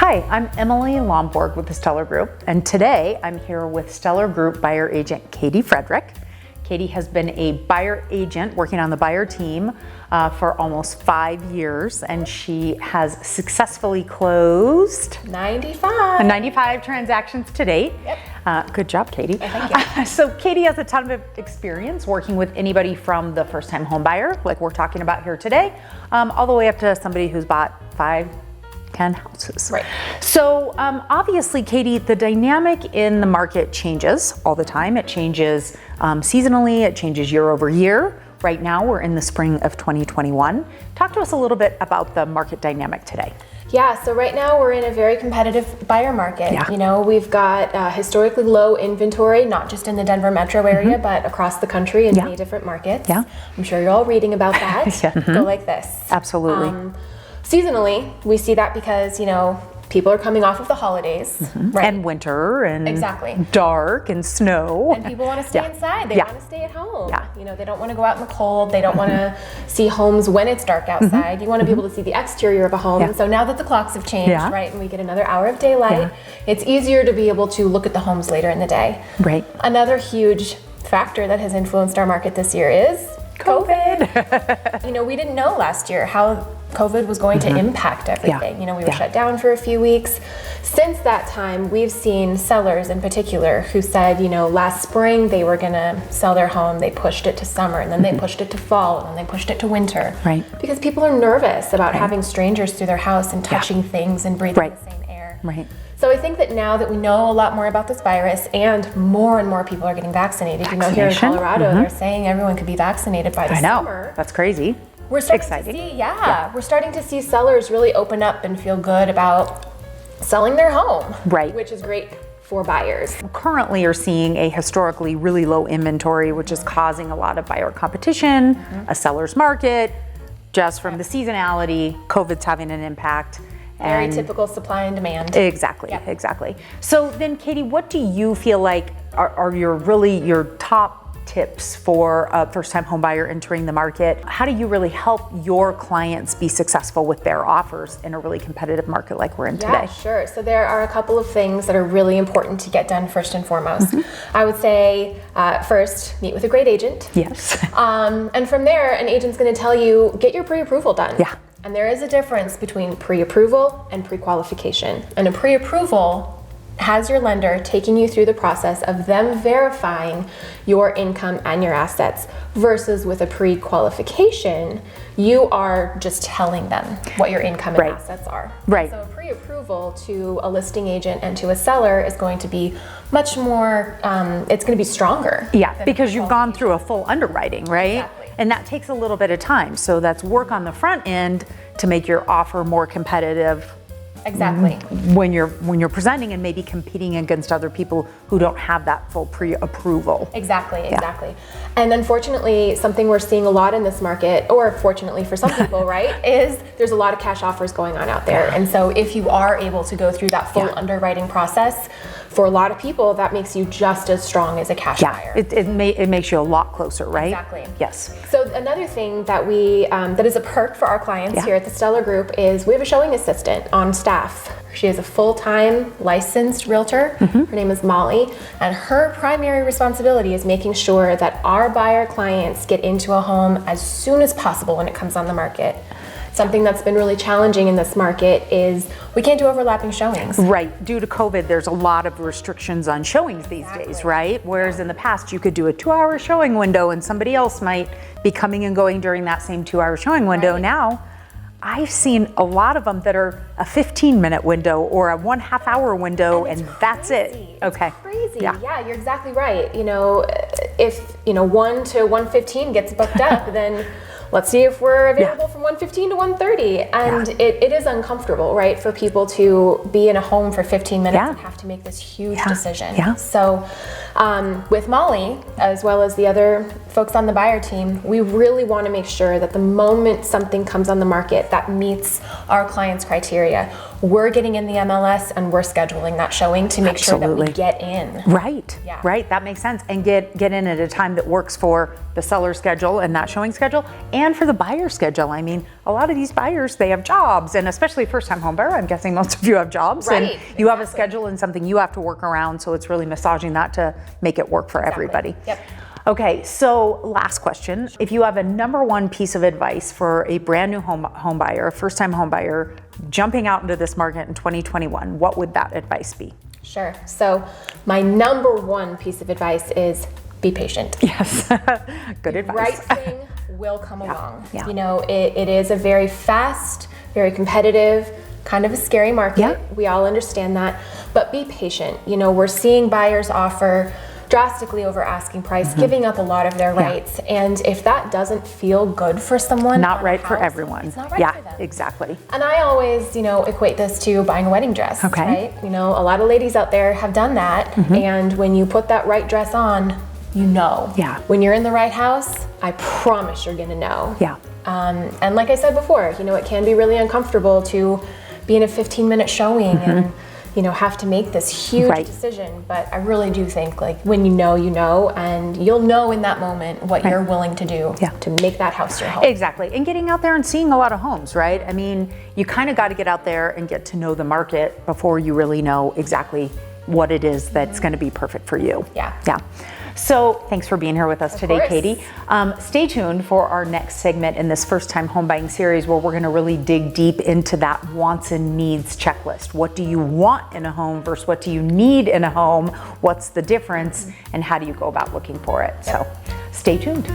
Hi, I'm Emily Lonborg with the Steller Group, and today I'm here with Steller Group buyer agent Katie Fredrick. Katie has been a buyer agent working on the buyer team for almost 5 years, and she has successfully closed 95 transactions to date. Yep. Good job, Katie. Thank you. So Katie has a ton of experience working with anybody from the first-time home buyer, like we're talking about here today, all the way up to somebody who's bought 5-10 houses. Right. So obviously, Katie, the dynamic in the market changes all the time. It changes seasonally, it changes year over year. Right now, we're in the spring of 2021. Talk to us a little bit about the market dynamic today. Yeah, so right now we're in a very competitive buyer market. Yeah. You know, we've got historically low inventory, not just in the Denver metro area, but across the country in many different markets. Yeah. I'm sure you're all reading about that. Go like this. Absolutely. Seasonally, we see that because, you know, people are coming off of the holidays, right? And winter and Exactly. dark and snow. And people want to stay inside. They want to stay at home. Yeah. You know, they don't want to go out in the cold. They don't want to see homes when it's dark outside. You want to be able to see the exterior of a home. And so now that the clocks have changed, right, and we get another hour of daylight, it's easier to be able to look at the homes later in the day. Right. Another huge factor that has influenced our market this year is COVID. You know, we didn't know last year how COVID was going to impact everything. You know, we were shut down for a few weeks. Since that time, we've seen sellers in particular who said, you know, last spring they were gonna sell their home, they pushed it to summer, and then they pushed it to fall, and then they pushed it to winter. Right. Because people are nervous about having strangers through their house and touching things and breathing the same air. Right. So I think that now that we know a lot more about this virus and more people are getting vaccinated, you know, here in Colorado, they're saying everyone could be vaccinated by the summer. That's crazy. We're starting to see, we're starting to see sellers really open up and feel good about selling their home, Right. which is great for buyers. Currently are seeing a historically really low inventory, which is causing a lot of buyer competition, a seller's market, just from the seasonality. COVID's having an impact. Very typical supply and demand. Exactly, exactly. So then, Katie, what do you feel like are your top tips for a first-time home buyer entering the market? How do you really help your clients be successful with their offers in a really competitive market like we're in today? Yeah, sure. So there are a couple of things that are really important to get done first and foremost. I would say first, meet with a great agent. Yes. And from there, an agent's going to tell you, get your pre-approval done. Yeah. And there is a difference between pre-approval and pre-qualification. And a pre-approval has your lender taking you through the process of them verifying your income and your assets, versus with a pre-qualification, you are just telling them what your income and assets are. Right. So a pre-approval to a listing agent and to a seller is going to be much more, it's going to be stronger. Yeah, because you've gone through a full underwriting, right? Exactly. And that takes a little bit of time. So that's work on the front end to make your offer more competitive. Exactly. When you're presenting and maybe competing against other people who don't have that full pre-approval. Exactly. And unfortunately, something we're seeing a lot in this market, or fortunately for some people, right, is there's a lot of cash offers going on out there. And so if you are able to go through that full underwriting process, for a lot of people, that makes you just as strong as a cash buyer. It makes you a lot closer, right? Exactly. Yes. So another thing that we that is a perk for our clients here at the Steller Group is we have a showing assistant on staff. She is a full-time licensed realtor. Her name is Molly, and her primary responsibility is making sure that our buyer clients get into a home as soon as possible when it comes on the market. Something that's been really challenging in this market is we can't do overlapping showings. Right. Due to COVID, there's a lot of restrictions on showings these days, right? Whereas in the past, you could do a 2-hour showing window and somebody else might be coming and going during that same 2-hour showing window. Now, I've seen a lot of them that are a 15-minute window or a 1/2 hour window, and that's it. Okay. It's crazy. Yeah, you're exactly right. You know, if 1 to 1:15 gets booked up, then let's see if we're available from 1:15 to 1:30. And it is uncomfortable, right, for people to be in a home for 15 minutes and have to make this huge decision. So With Molly, as well as the other folks on the buyer team, we really want to make sure that the moment something comes on the market that meets our client's criteria, we're getting in the MLS and we're scheduling that showing to make sure that we get in. Right, Yeah. right, that makes sense. And get in at a time that works for the seller schedule and that showing schedule, and for the buyer schedule. I mean, a lot of these buyers, they have jobs, and especially first-time home buyer, I'm guessing most of you have jobs, Right, and you have a schedule and something you have to work around, so it's really massaging that to make it work for everybody. Yep. Okay, so last question. If you have a number one piece of advice for a brand new home buyer, a first-time home buyer jumping out into this market in 2021, what would that advice be? Sure. So my number one piece of advice is be patient. Yes, good advice. Right thing will come along. Yeah. You know, it is a very fast, very competitive, kind of a scary market. Yeah. We all understand that, but be patient. You know, we're seeing buyers offer drastically over asking price, giving up a lot of their rights. And if that doesn't feel good for someone, Not on a right for house, everyone. It's not right for them. Exactly. And I always, you know, equate this to buying a wedding dress, Okay. right? You know, a lot of ladies out there have done that. And when you put that right dress on, you know. Yeah. When you're in the right house, I promise you're gonna know. Yeah. And like I said before, you know, it can be really uncomfortable to be in a 15-minute showing and, you know, have to make this huge Right. decision. But I really do think, like, when you know, and you'll know in that moment what you're willing to do to make that house your home. Exactly. And getting out there and seeing a lot of homes, right? I mean, you kind of got to get out there and get to know the market before you really know exactly what it is that's going to be perfect for you. Yeah. Yeah. So thanks for being here with us today, course. Katie. Stay tuned for our next segment in this first-time home buying series, where we're going to really dig deep into that wants and needs checklist. What do you want in a home versus what do you need in a home? What's the difference, and how do you go about looking for it? So stay tuned.